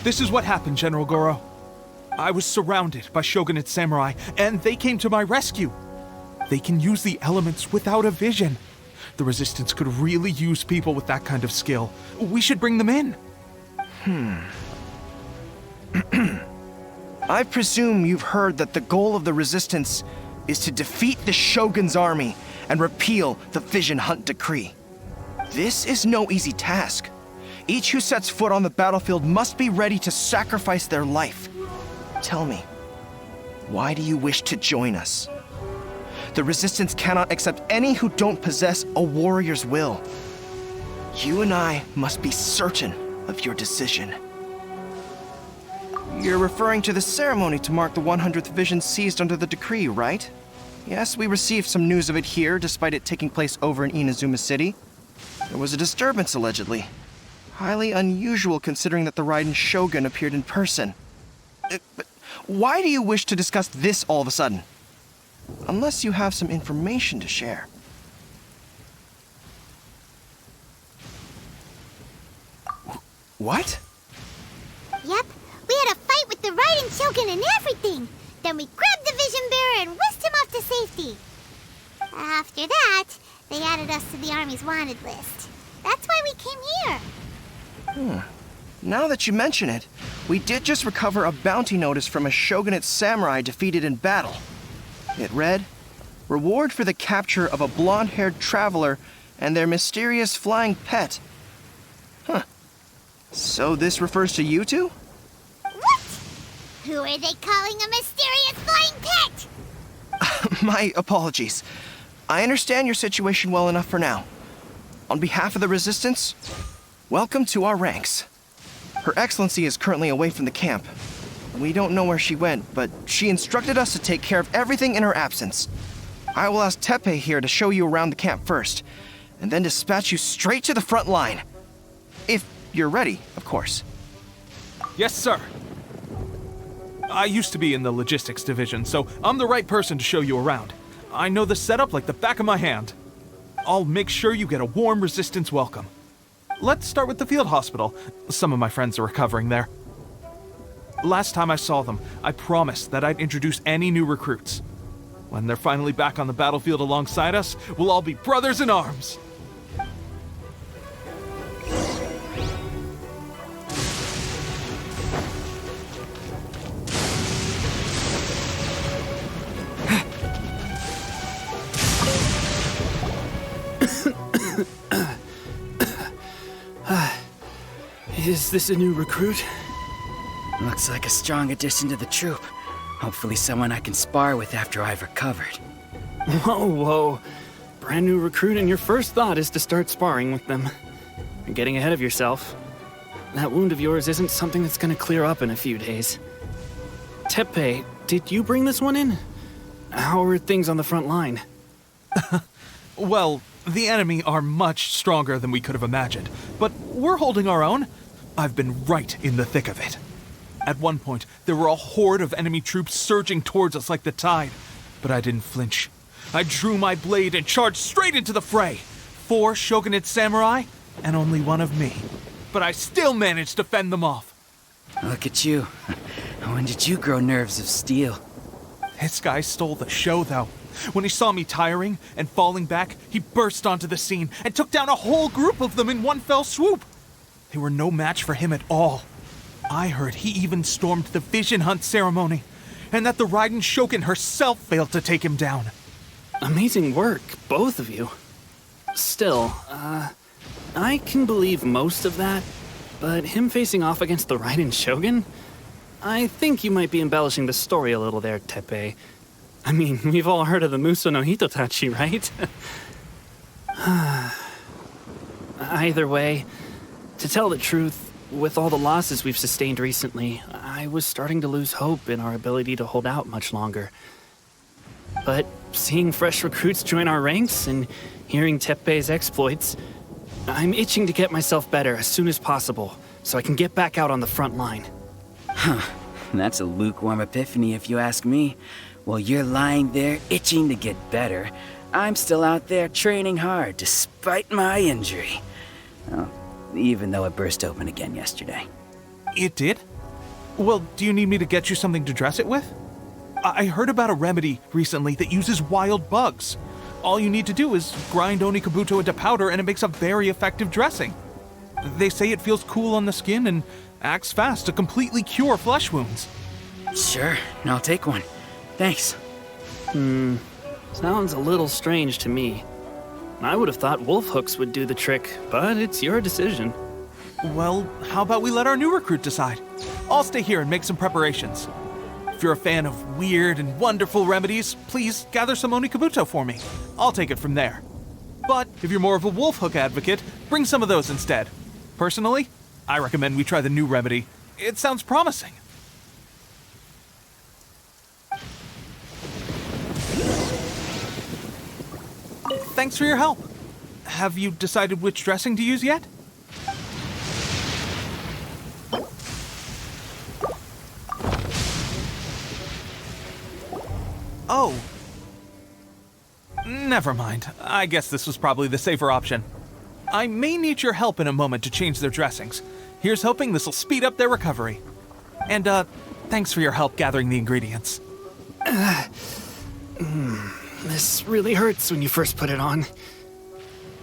This is what happened, General Goro. I was surrounded by shogunate samurai, and they came to my rescue. They can use the elements without a vision. The Resistance could really use people with that kind of skill. We should bring them in. I presume you've heard that the goal of the Resistance is to defeat the Shogun's army and repeal the Vision Hunt Decree. This is no easy task. Each who sets foot on the battlefield must be ready to sacrifice their life. Tell me, why do you wish to join us? The Resistance cannot accept any who don't possess a warrior's will. You and I must be certain of your decision. You're referring to the ceremony to mark the 100th Vision seized under the decree, right? Yes, we received some news of it here, despite it taking place over in Inazuma City. There was a disturbance, allegedly. Highly unusual considering that the Raiden Shogun appeared in person. But why do you wish to discuss this all of a sudden? Unless you have some information to share. What? Yep, we had a fight with the Raiden Shogun and everything. Then we grabbed the Vision Bearer and whisked him off to safety. After that, they added us to the Army's wanted list. That's why we came here. Now that you mention it, we did just recover a bounty notice from a Shogunate samurai defeated in battle. It read, "Reward for the capture of a blonde-haired traveler and their mysterious flying pet." So this refers to you two? What? Who are they calling a mysterious flying pet? My apologies. I understand your situation well enough for now. On behalf of the Resistance, welcome to our ranks. Her Excellency is currently away from the camp. We don't know where she went, but she instructed us to take care of everything in her absence. I will ask Teppei here to show you around the camp first, and then dispatch you straight to the front line. If you're ready, of course. Yes, sir. I used to be in the logistics division, so I'm the right person to show you around. I know the setup like the back of my hand. I'll make sure you get a warm Resistance welcome. Let's start with the field hospital. Some of my friends are recovering there. Last time I saw them, I promised that I'd introduce any new recruits. When they're finally back on the battlefield alongside us, we'll all be brothers in arms. Is this a new recruit? Looks like a strong addition to the troop. Hopefully someone I can spar with after I've recovered. Whoa. Brand new recruit and your first thought is to start sparring with them. You're getting ahead of yourself. That wound of yours isn't something that's gonna clear up in a few days. Teppei, did you bring this one in? How are things on the front line? Well, the enemy are much stronger than we could have imagined, but we're holding our own. I've been right in the thick of it. At one point, there were a horde of enemy troops surging towards us like the tide, but I didn't flinch. I drew my blade and charged straight into the fray. 4 Shogunate samurai, and only one of me. But I still managed to fend them off. Look at you. When did you grow nerves of steel? This guy stole the show, though. When he saw me tiring and falling back, he burst onto the scene and took down a whole group of them in one fell swoop. They were no match for him at all. I heard he even stormed the Vision Hunt ceremony, and that the Raiden Shogun herself failed to take him down. Amazing work, both of you. Still, I can believe most of that, but him facing off against the Raiden Shogun? I think you might be embellishing the story a little there, Teppei. I mean, we've all heard of the Muso no Hitotachi, right? Either way, to tell the truth, with all the losses we've sustained recently, I was starting to lose hope in our ability to hold out much longer. But seeing fresh recruits join our ranks and hearing Teppei's exploits, I'm itching to get myself better as soon as possible so I can get back out on the front line. That's a lukewarm epiphany if you ask me. While you're lying there itching to get better, I'm still out there training hard despite my injury. Oh, even though it burst open again yesterday. It did? Well, do you need me to get you something to dress it with? I heard about a remedy recently that uses wild bugs. All you need to do is grind Onikabuto into powder and it makes a very effective dressing. They say it feels cool on the skin and acts fast to completely cure flesh wounds. Sure, I'll take one. Thanks. Sounds a little strange to me. I would have thought wolf hooks would do the trick, but it's your decision. Well, how about we let our new recruit decide? I'll stay here and make some preparations. If you're a fan of weird and wonderful remedies, please gather some Onikabuto for me. I'll take it from there. But if you're more of a wolf hook advocate, bring some of those instead. Personally, I recommend we try the new remedy. It sounds promising. Thanks for your help. Have you decided which dressing to use yet? Oh. Never mind. I guess this was probably the safer option. I may need your help in a moment to change their dressings. Here's hoping this'll speed up their recovery. And, thanks for your help gathering the ingredients. This really hurts when you first put it on.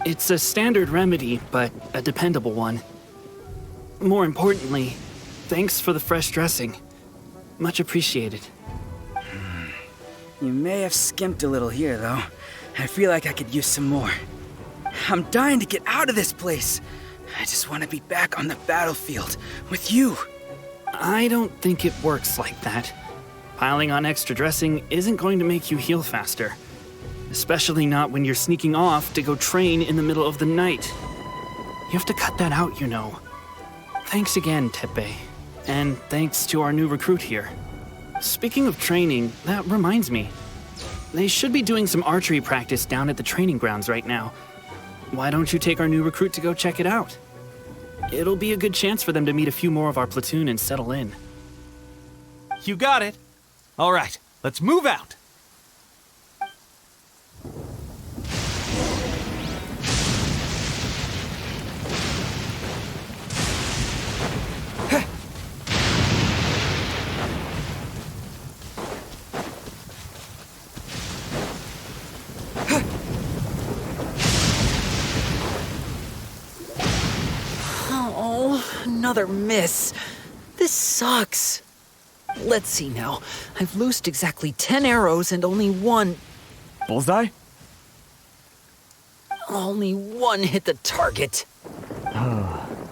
It's a standard remedy, but a dependable one. More importantly, thanks for the fresh dressing. Much appreciated. You may have skimped a little here, though. I feel like I could use some more. I'm dying to get out of this place. I just want to be back on the battlefield with you. I don't think it works like that. Piling on extra dressing isn't going to make you heal faster. Especially not when you're sneaking off to go train in the middle of the night. You have to cut that out, you know. Thanks again, Teppei. And thanks to our new recruit here. Speaking of training, that reminds me. They should be doing some archery practice down at the training grounds right now. Why don't you take our new recruit to go check it out? It'll be a good chance for them to meet a few more of our platoon and settle in. You got it. All right, let's move out. Another miss. This sucks. Let's see now. I've loosed exactly 10 arrows and only one Bullseye? hit the target.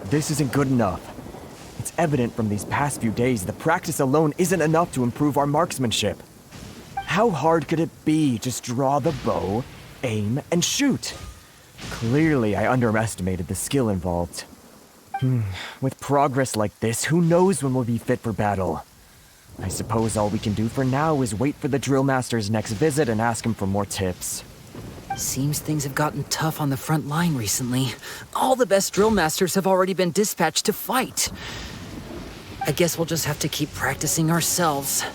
This isn't good enough. It's evident from these past few days the practice alone isn't enough to improve our marksmanship. How hard could it be? Just draw the bow, aim, and shoot. Clearly, I underestimated the skill involved. With progress like this, who knows when we'll be fit for battle? I suppose all we can do for now is wait for the drill master's next visit and ask him for more tips. Seems things have gotten tough on the front line recently. All the best drill masters have already been dispatched to fight. I guess we'll just have to keep practicing ourselves.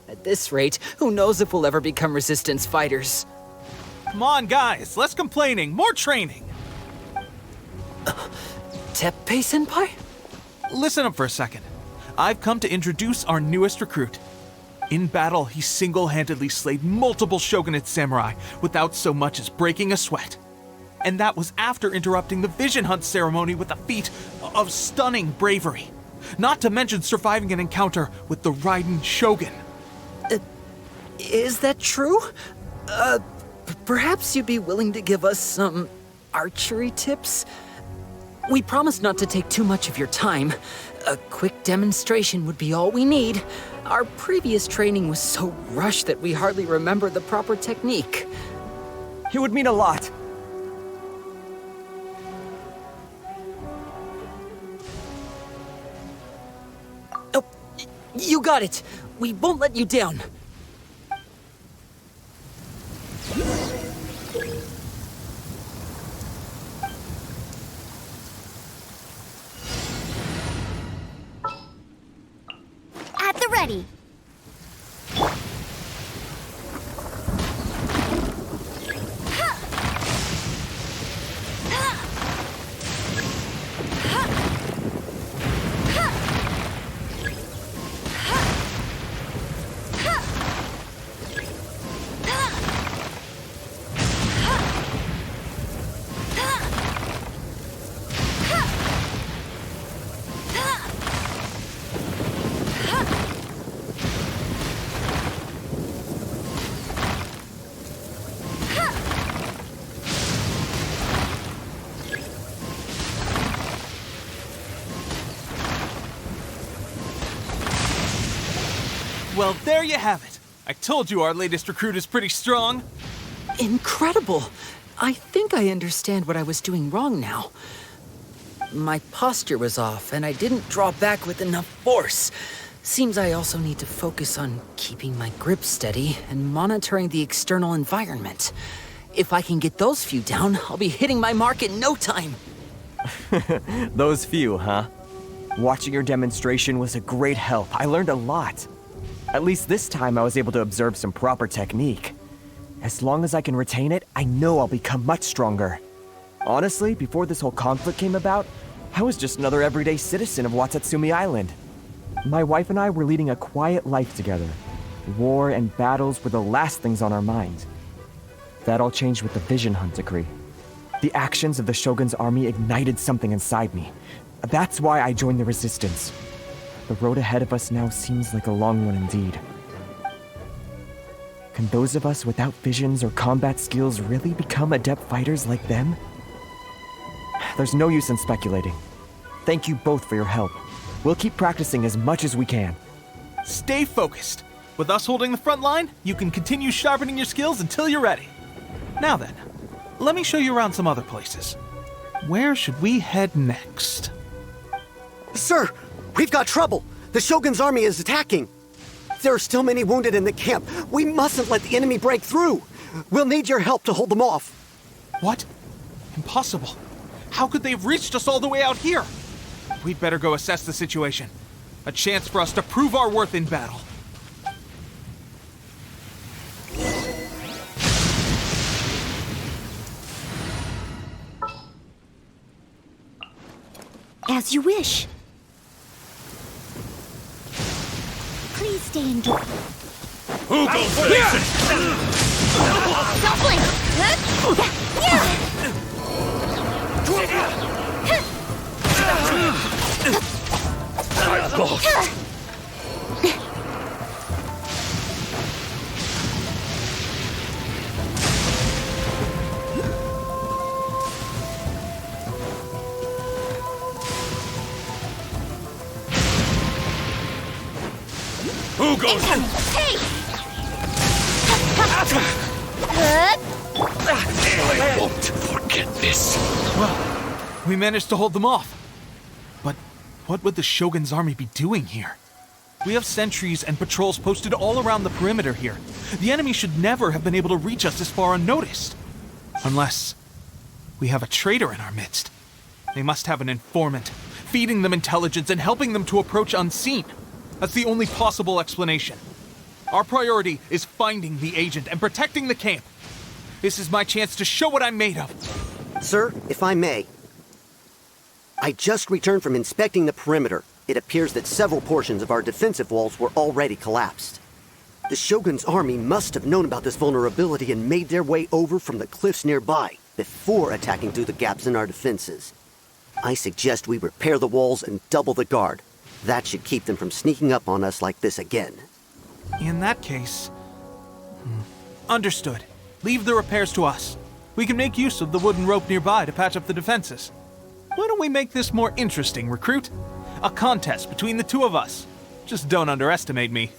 At this rate, who knows if we'll ever become resistance fighters. Come on, guys, less complaining, more training. Teppei-senpai? Listen up for a second. I've come to introduce our newest recruit. In battle, he single-handedly slayed multiple shogunate samurai without so much as breaking a sweat. And that was after interrupting the vision hunt ceremony with a feat of stunning bravery. Not to mention surviving an encounter with the Ryzen shogun. Is that true? Perhaps you'd be willing to give us some archery tips? We promise not to take too much of your time. A quick demonstration would be all we need. Our previous training was so rushed that we hardly remember the proper technique. It would mean a lot. Oh, you got it. We won't let you down. At the ready. Well, there you have it. I told you our latest recruit is pretty strong. Incredible! I think I understand what I was doing wrong now. My posture was off, and I didn't draw back with enough force. Seems I also need to focus on keeping my grip steady and monitoring the external environment. If I can get those few down, I'll be hitting my mark in no time. Those few, huh? Watching your demonstration was a great help. I learned a lot. At least this time I was able to observe some proper technique. As long as I can retain it, I know I'll become much stronger. Honestly, before this whole conflict came about, I was just another everyday citizen of Watatsumi Island. My wife and I were leading a quiet life together. War and battles were the last things on our mind. That all changed with the Vision Hunt decree. The actions of the Shogun's army ignited something inside me. That's why I joined the Resistance. The road ahead of us now seems like a long one indeed. Can those of us without visions or combat skills really become adept fighters like them? There's no use in speculating. Thank you both for your help. We'll keep practicing as much as we can. Stay focused. With us holding the front line, you can continue sharpening your skills until you're ready. Now then, let me show you around some other places. Where should we head next? Sir, we've got trouble. The Shogun's army is attacking. There are still many wounded in the camp. We mustn't let the enemy break through. We'll need your help to hold them off. What? Impossible. How could they have reached us all the way out here? We'd better go assess the situation. A chance for us to prove our worth in battle. As you wish. Please stay indoors. Who goes racing? Don't blink! My boss. Who goes? Hey! I won't forget this. Well, we managed to hold them off. But what would the Shogun's army be doing here? We have sentries and patrols posted all around the perimeter here. The enemy should never have been able to reach us this far unnoticed. Unless we have a traitor in our midst. They must have an informant, feeding them intelligence and helping them to approach unseen. That's the only possible explanation. Our priority is finding the agent and protecting the camp. This is my chance to show what I'm made of. Sir, if I may. I just returned from inspecting the perimeter. It appears that several portions of our defensive walls were already collapsed. The Shogun's army must have known about this vulnerability and made their way over from the cliffs nearby before attacking through the gaps in our defenses. I suggest we repair the walls and double the guard. That should keep them from sneaking up on us like this again. In that case... Understood. Leave the repairs to us. We can make use of the wooden rope nearby to patch up the defenses. Why don't we make this more interesting, recruit? A contest between the two of us. Just don't underestimate me.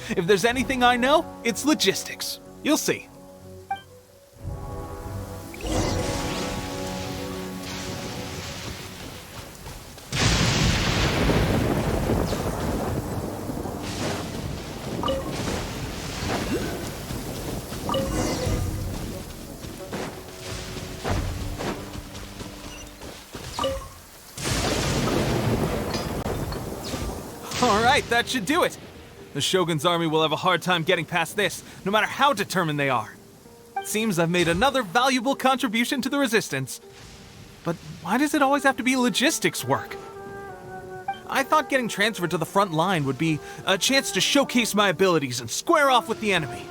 If there's anything I know, it's logistics. You'll see. Alright, that should do it. The Shogun's army will have a hard time getting past this, no matter how determined they are. It seems I've made another valuable contribution to the Resistance. But why does it always have to be logistics work? I thought getting transferred to the front line would be a chance to showcase my abilities and square off with the enemy.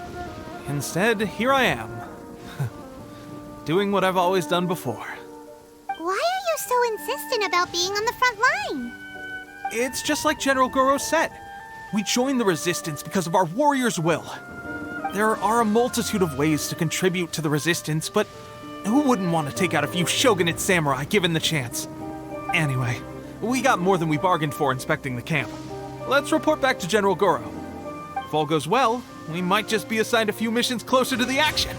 Instead, here I am. Doing what I've always done before. Why are you so insistent about being on the front line? It's just like General Goro said. We joined the Resistance because of our warrior's will. There are a multitude of ways to contribute to the Resistance, but who wouldn't want to take out a few shogunate samurai given the chance? Anyway, we got more than we bargained for inspecting the camp. Let's report back to General Goro. If all goes well, we might just be assigned a few missions closer to the action.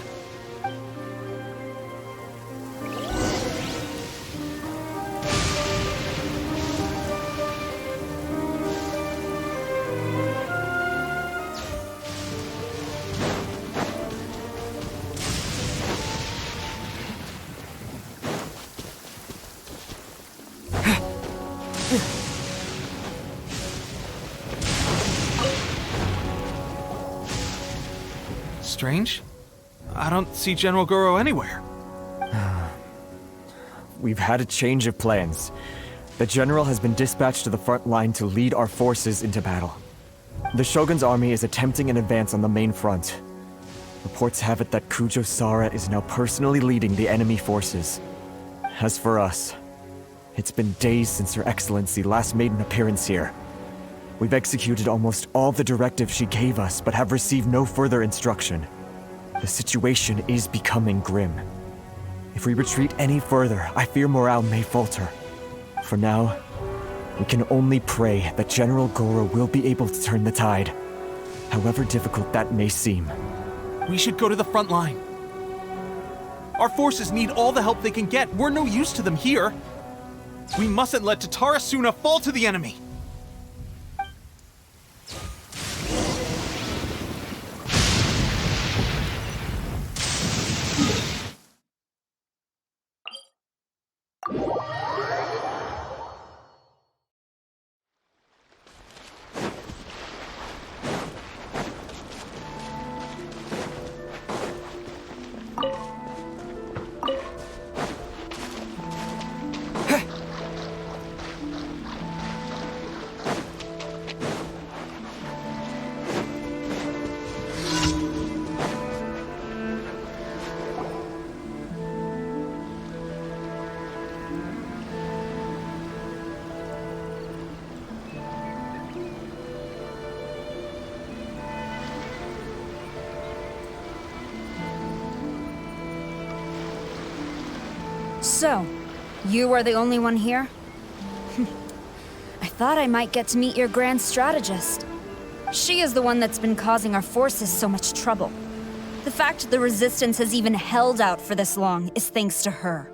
Strange. I don't see General Goro anywhere. We've had a change of plans. The General has been dispatched to the front line to lead our forces into battle. The Shogun's army is attempting an advance on the main front. Reports have it that Kujo Sara is now personally leading the enemy forces. As for us, it's been days since Her Excellency last made an appearance here. We've executed almost all the directives she gave us, but have received no further instruction. The situation is becoming grim. If we retreat any further, I fear morale may falter. For now, we can only pray that General Goro will be able to turn the tide, however difficult that may seem. We should go to the front line. Our forces need all the help they can get. We're no use to them here. We mustn't let Tatara Suna fall to the enemy. So, you are the only one here? I thought I might get to meet your grand strategist. She is the one that's been causing our forces so much trouble. The fact the Resistance has even held out for this long is thanks to her.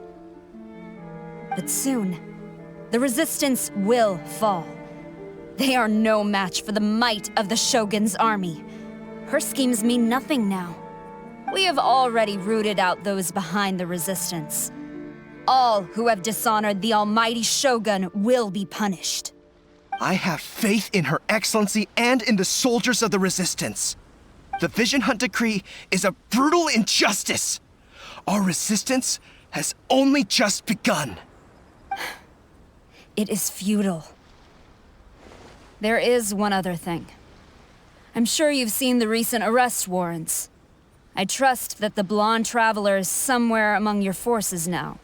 But soon, the Resistance will fall. They are no match for the might of the Shogun's army. Her schemes mean nothing now. We have already rooted out those behind the Resistance. All who have dishonored the almighty Shogun will be punished. I have faith in Her Excellency and in the soldiers of the Resistance. The Vision Hunt Decree is a brutal injustice. Our resistance has only just begun. It is futile. There is one other thing. I'm sure you've seen the recent arrest warrants. I trust that the blonde traveler is somewhere among your forces now.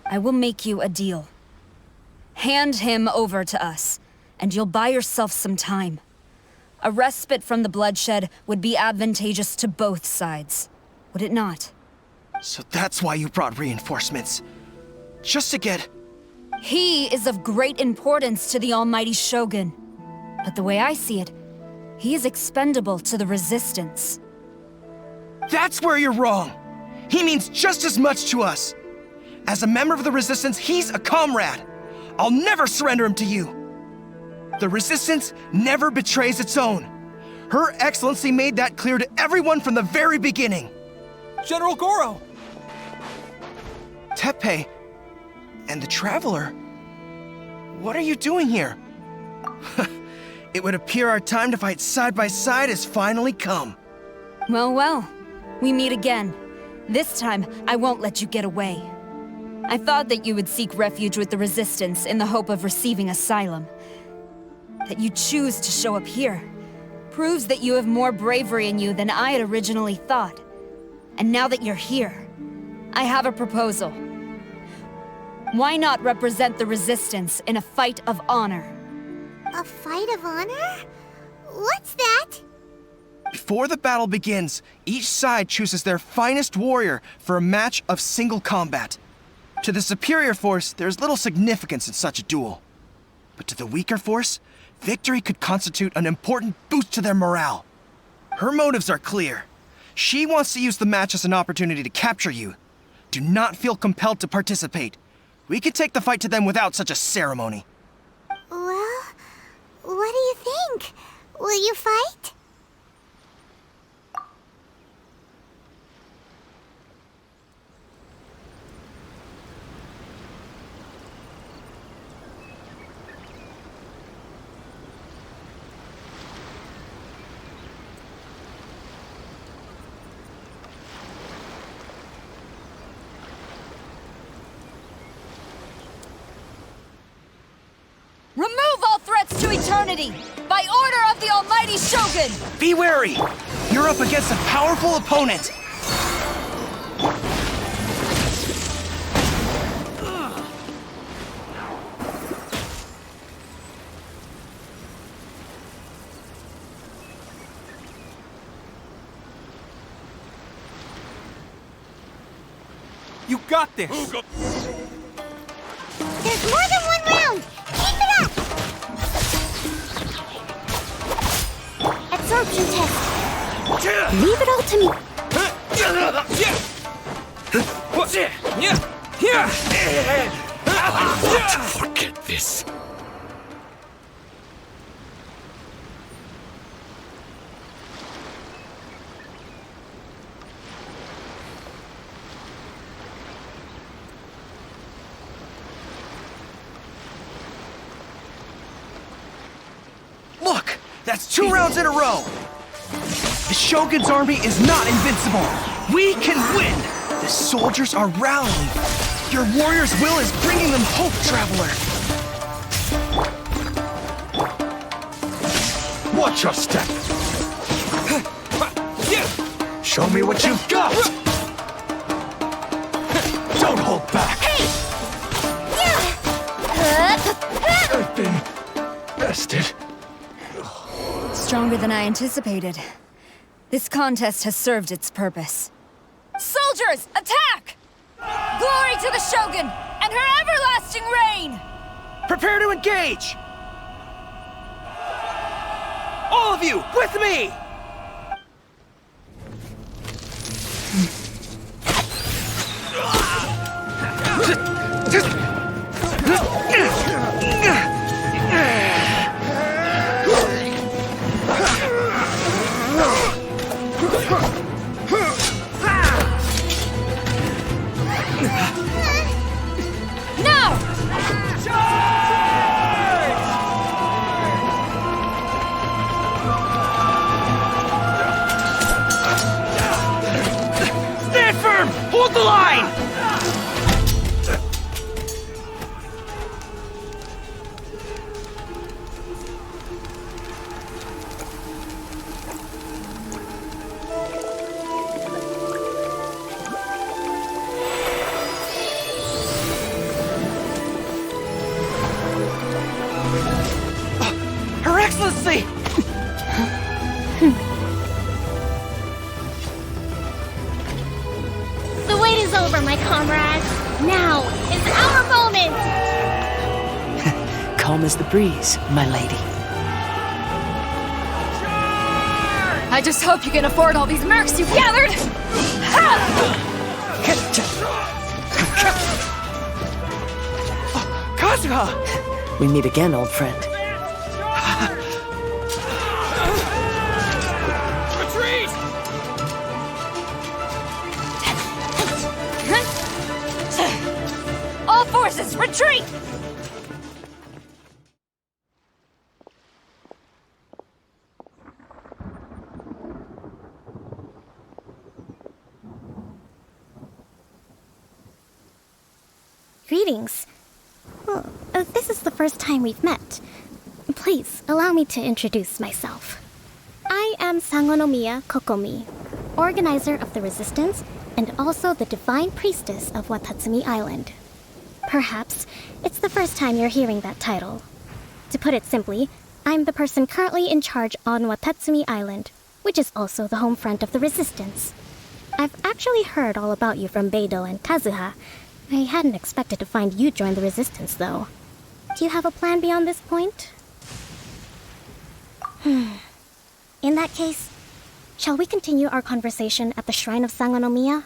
I will make you a deal. Hand him over to us, and you'll buy yourself some time. A respite from the bloodshed would be advantageous to both sides, would it not? So that's why you brought reinforcements. Just to get... He is of great importance to the almighty Shogun. But the way I see it, he is expendable to the Resistance. That's where you're wrong. He means just as much to us. As a member of the Resistance, he's a comrade. I'll never surrender him to you. The Resistance never betrays its own. Her Excellency made that clear to everyone from the very beginning. General Goro! Teppei and the Traveler? What are you doing here? It would appear our time to fight side by side has finally come. Well, we meet again. This time, I won't let you get away. I thought that you would seek refuge with the Resistance in the hope of receiving asylum. That you choose to show up here proves that you have more bravery in you than I had originally thought. And now that you're here, I have a proposal. Why not represent the Resistance in a fight of honor? A fight of honor? What's that? Before the battle begins, each side chooses their finest warrior for a match of single combat. To the superior force, there's little significance in such a duel. But to the weaker force, victory could constitute an important boost to their morale. Her motives are clear. She wants to use the match as an opportunity to capture you. Do not feel compelled to participate. We could take the fight to them without such a ceremony. Well, what do you think? Will you fight? Remove all threats to eternity! By order of the Almighty Shogun! Be wary! You're up against a powerful opponent! You got this! There's more than one round! Keep it up! Absorption test. Leave it all to me. I want to forget this. Look! That's 2 rounds in a row! The Shogun's army is not invincible! We can win! The soldiers are rallying! Your warrior's will is bringing them hope, traveler! Watch your step. Show me what you've got. Don't hold back. I've been bested. Stronger than I anticipated. This contest has served its purpose. Soldiers, attack! Glory to the Shogun and her everlasting reign! Prepare to engage! All of you, with me! Hold the line! Her Excellency! The wait is over, my comrades. Now is our moment! Calm as the breeze, my lady. I just hope you can afford all these mercs you've gathered! Kazuha! We meet again, old friend. Retreat! All forces, retreat! Greetings. Well, this is the first time we've met. Please, allow me to introduce myself. I am Sangonomiya Kokomi, organizer of the Resistance and also the Divine Priestess of Watatsumi Island. Perhaps it's the first time you're hearing that title. To put it simply, I'm the person currently in charge on Watatsumi Island, which is also the home front of the Resistance. I've actually heard all about you from Beidou and Kazuha. I hadn't expected to find you join the Resistance, though. Do you have a plan beyond this point? In that case, Shall we continue our conversation at the Shrine of Sangonomiya?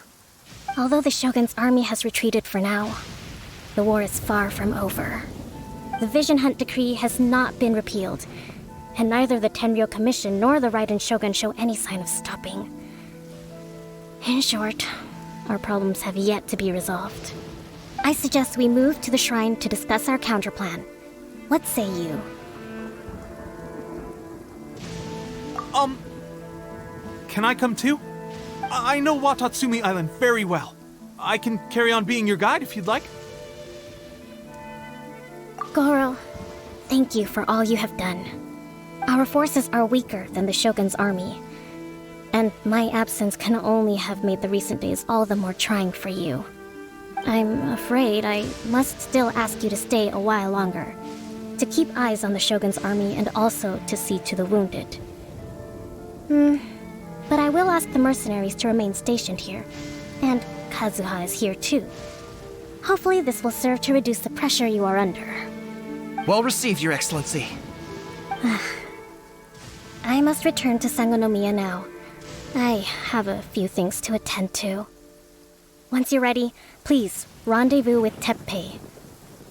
Although the Shogun's army has retreated for now, the war is far from over. The Vision Hunt Decree has not been repealed, and neither the Tenryo Commission nor the Raiden Shogun show any sign of stopping. In short, our problems have yet to be resolved. I suggest we move to the shrine to discuss our counterplan. What say you? Can I come too? I know Watatsumi Island very well. I can carry on being your guide if you'd like. Goro, thank you for all you have done. Our forces are weaker than the Shogun's army, and my absence can only have made the recent days all the more trying for you. I'm afraid I must still ask you to stay a while longer, to keep eyes on the Shogun's army and also to see to the wounded. But I will ask the mercenaries to remain stationed here, and Kazuha is here too. Hopefully this will serve to reduce the pressure you are under. Well received, Your Excellency. I must return to Sangonomiya now. I have a few things to attend to. Once you're ready, please rendezvous with Teppei.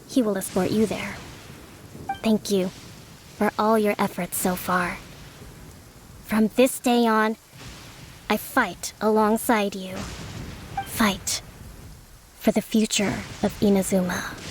He will escort you there. Thank you for all your efforts so far. From this day on, I fight alongside you. Fight for the future of Inazuma.